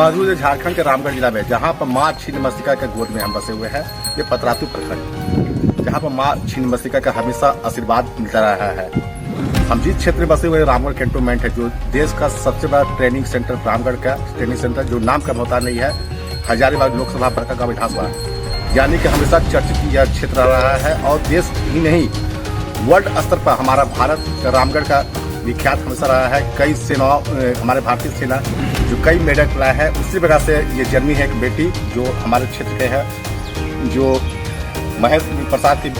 मौजूद है झारखंड के रामगढ़ जिला में, जहाँ पर माँ छिन्नमस्तिका के गोद में हम बसे हुए हैं। ये पतरातू प्रखंड, जहाँ पर माँ छिन्नमस्तिका का हमेशा आशीर्वाद मिलता रहा है। हम जिस क्षेत्र में बसे हुए रामगढ़ कैंटोनमेंट है, जो देश का सबसे बड़ा ट्रेनिंग सेंटर रामगढ़ का ट्रेनिंग सेंटर, जो नाम का होता नहीं है, हजारीबाग लोकसभा बड़कागांव विधानसभा, यानी कि हमेशा चर्चित यह क्षेत्र रहा है। और देश ही नहीं, वर्ल्ड स्तर पर हमारा भारत रामगढ़ का विख्यात हमेशा रहा है। कई सेनाओं, हमारे भारतीय सेना जो कई मेडल लाया है, उसी प्रकार से ये जन्मी है एक बेटी जो हमारे क्षेत्र के है, जो महेश प्रसाद की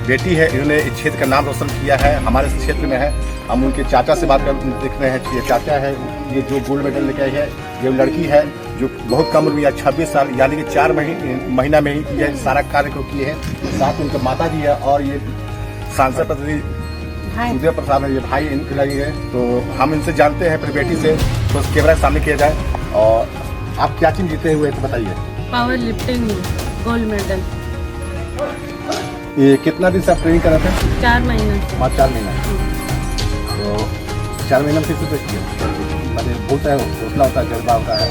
बेटी है। इन्होंने इस क्षेत्र का नाम रोशन किया है, हमारे क्षेत्र में है। हम उनके चाचा से बात कर देख रहे हैं। ये चाचा है, ये जो गोल्ड मेडल लेके आई है, ये लड़की है जो बहुत कम उम्र में 26 साल, यानी कि 4 महीना में ही ये सारा कार्य को किए हैं। साथ में उनके माता जी है और ये सांसद प्रतिनिधि सूर्य प्रसाद है, ये भाई इनके लगे है। तो हम इनसे जानते हैं अपनी बेटी से, तो कैमरा सामने किया जाए। और आप क्या चीज जीते हुए तो बताइए। Power lifting gold medal. ये कितना दिन से आप ट्रेनिंग कर रहे थे? 4 महीना। 4 महीना। तो 4 महीना में किस मैंने होता है, हौसला होता है, जज्बा होता है।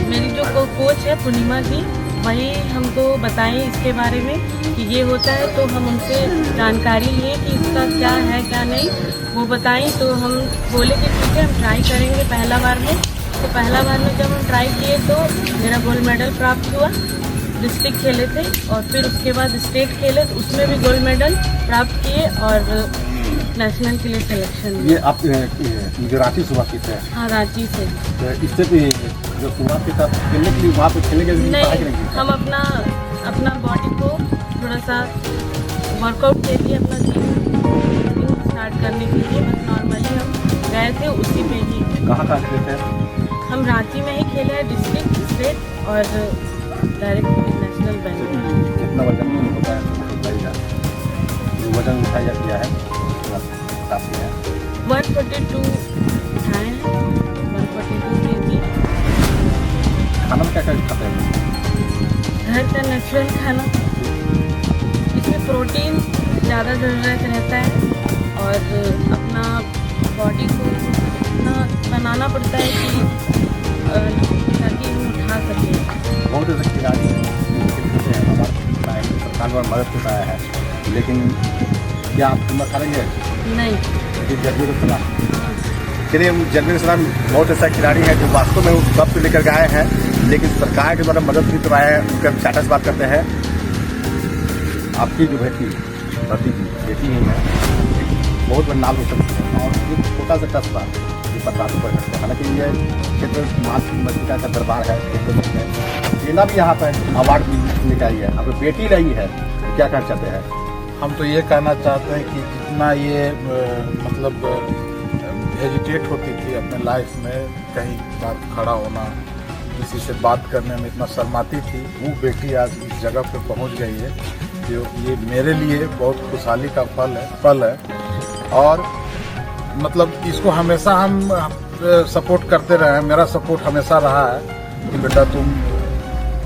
मेरी जो कोच है पूर्णिमा जी, वही हमको बताएं इसके बारे में कि ये होता है, तो हम उनसे जानकारी लिए कि इसका क्या है क्या नहीं। वो बताएं तो हम बोले कि ठीक है, हम ट्राई करेंगे पहला बार में। तो पहला बार में जब हम ट्राई किए तो मेरा गोल्ड मेडल प्राप्त हुआ। डिस्ट्रिक्ट खेले थे और फिर उसके बाद स्टेट खेले, तो उसमें भी गोल्ड मेडल प्राप्त किए और नेशनल के लिए सिलेक्शन। ये आप जो रांची शुरुआत की थे? हाँ, रांची से। तो इससे भी जो शुरुआत की था खेलने के लिए, वहाँ पे खेलने के लिए नहीं, हम अपना बॉडी को थोड़ा सा वर्कआउट के लिए, अपना जिम स्टार्ट करने के लिए बस नॉर्मली हम गए थे, उसी पे ही। कहाँ खेले थे? हम रांची में ही खेले हैं, डिस्ट्रिक्ट, स्टेट और डायरेक्ट नेशनल बैंक। कितना वजन होता है? जो वजन उठाया किया है 142 उठाए हैं, 142 kg। खाना में क्या क्या खाते हैं? घर का नेचुरल खाना, इसमें प्रोटीन ज़्यादा ज़रूरत रहता है और अपना बॉडी को इतना बनाना पड़ता है कि ताकि हम उठा सकें। बहुत ऐसे खिलाड़ी हैं, हमारे सरकार द्वारा मदद करता है, लेकिन क्या आप हिम्मत हारेंगे? नहीं। जगवीर सलाम, चलिए जगवीर सलाम बहुत ऐसा खिलाड़ी है जो वास्तव में उस वक्त लेकर गए हैं, लेकिन सरकार के द्वारा मदद भी करवाए हैं। उनके चाचा से बात करते हैं। आपकी जो बेटी ही है, बहुत बड़ा नाम रोशन किया और एक छोटा सा कस्बा ये पतरातू पर करते हैं। हालांकि ये क्षेत्र माँ छिन्नमस्तिका का दरबार है, सेना भी यहाँ पर अवार्ड भी लेकर आई है, अपनी बेटी रही है। तो क्या कहना चाहते हैं? हम तो ये कहना चाहते हैं कि जितना ये मतलब हेजिटेट होती थी अपने लाइफ में, कहीं बात खड़ा होना, किसी से बात करने में इतना शर्माती थी, वो बेटी आज इस जगह पे पहुंच गई है। जो ये मेरे लिए बहुत खुशहाली का पल है और मतलब इसको हमेशा हम सपोर्ट करते रहे हैं। मेरा सपोर्ट हमेशा रहा है कि बेटा तुम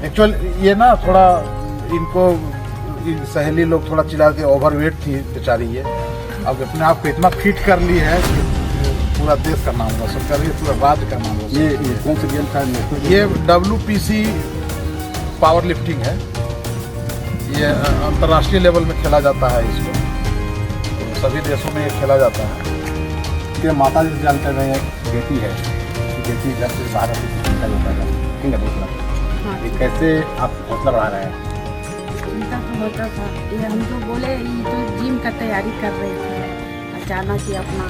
एक्चुअल ये ना थोड़ा इनको सहेली लोग थोड़ा चिल्लाते, ओवरवेट थी बेचारी ये, अब अपने आप को इतना फिट कर ली है कि पूरा देश का नाम रोशन कर रही है, पूरा राज्य का नाम रोशन। ये कौन सा गेम था? ये WPC पावर लिफ्टिंग है, ये अंतर्राष्ट्रीय लेवल में खेला जाता है इसको, तो सभी देशों में ये खेला जाता है। कि माता जी जानते हैं बेटी है, बेटी घर से बाहर ठीक है, ये कैसे आप हौसला बढ़ा रहे हैं? चिंता तो होता था, ये हम तो बोले ये तो जिम का तैयारी कर रहे थे, अचानक ही अपना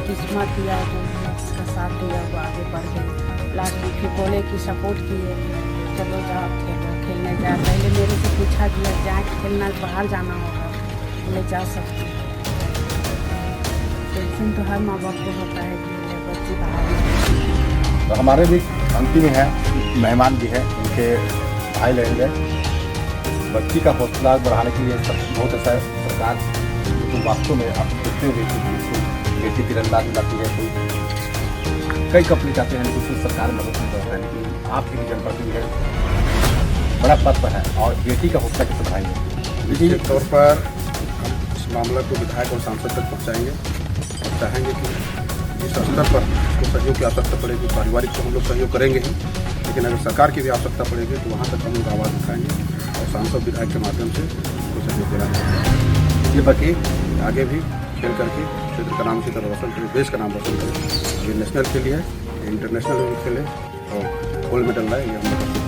किस्मत दिया जो इसका साथ दिया वो आगे बढ़ गई। लास्ट में फिर बोले कि सपोर्ट किए, चलो जाओ खेलने जा। पहले मेरे से पूछा दिया जाए खेलना, बाहर जाना होगा, बोले जा सकते। टेंशन तो हर माँ बाप को होता है कि बच्ची बाहर। तो हमारे भी अंतिम है मेहमान भी है, उनके भाई रहेंगे। बच्ची का हौसला बढ़ाने के लिए सब बहुत ऐसा सरकार तो वास्तव में आप देखते हुए कि बेटी तीरंदाज लाती है, कोई कई कंपनी चाहते हैं, लेकिन सरकार मदद नहीं करता है। लेकिन आपकी भी जनप्रति है, बड़ा पद पर है और बेटी का हौसला कैसे बढ़ाएंगे? निश्चित तौर पर इस मामला को विधायक और सांसद तक पहुँचाएंगे और चाहेंगे कि इस स्तर पर उसको सहयोग की आवश्यकता पड़ेगी, पारिवारिक तो हम लोग सहयोग करेंगे ही, लेकिन अगर सरकार की भी आवश्यकता पड़ेगी तो वहाँ तक हम लोग आवाज़ उठाएंगे और सांसद विधायक के माध्यम से उसको सहयोग देना चाहिए। ये बाकी आगे भी खेल करके क्षेत्र का नाम इसी तरह रोशन करें, देश का नाम रोशन करें। ये नेशनल खेल है, इंटरनेशनल भी खेले और गोल्ड मेडल लाए, ये हम लोग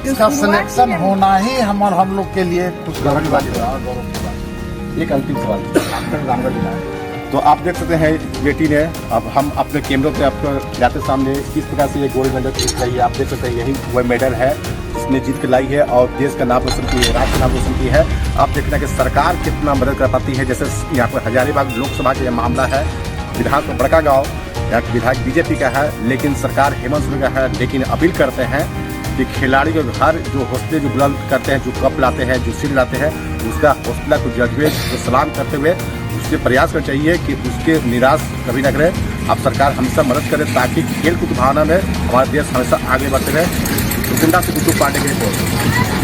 इसका सिलेक्शन होना ही हम लोग के लिए कुछ गौरव की बात है। गौरव की बात। एक अंतिम सवाल, आपका रामगढ़ जिला है तो आप देख सकते हैं बेटी ने, अब हम अपने कैमरों पे आपको जाते सामने किस प्रकार से ये गोल्ड मेडल जीत लाई है। आप देख सकते हैं यही वह मेडल है जिसने जीत के लाई है और देश का नाम रोशन की है, राज्य का नाम रोशन की है। आप देखना कि सरकार कितना मदद कर पाती है। जैसे यहाँ पर हजारीबाग लोकसभा का यह मामला है, विधानसभा बड़का गाँव, यहाँ के विधायक बीजेपी का है लेकिन सरकार हेमंत सोरेन का है। लेकिन अपील करते हैं कि खिलाड़ी को हर जो हौसले जो बुलंद करते हैं, जो कप लाते हैं, जो सील लाते हैं, उसका हौसला को जज्बे को सलाम करते हुए उससे प्रयास करना चाहिए कि उसके निराश कभी न करें। अब सरकार हमेशा मदद करे ताकि खेल कूद भावना में हमारा देश हमेशा आगे बढ़ते रहे। तो जिंदा से गुड्डू पांडे की रिपोर्ट।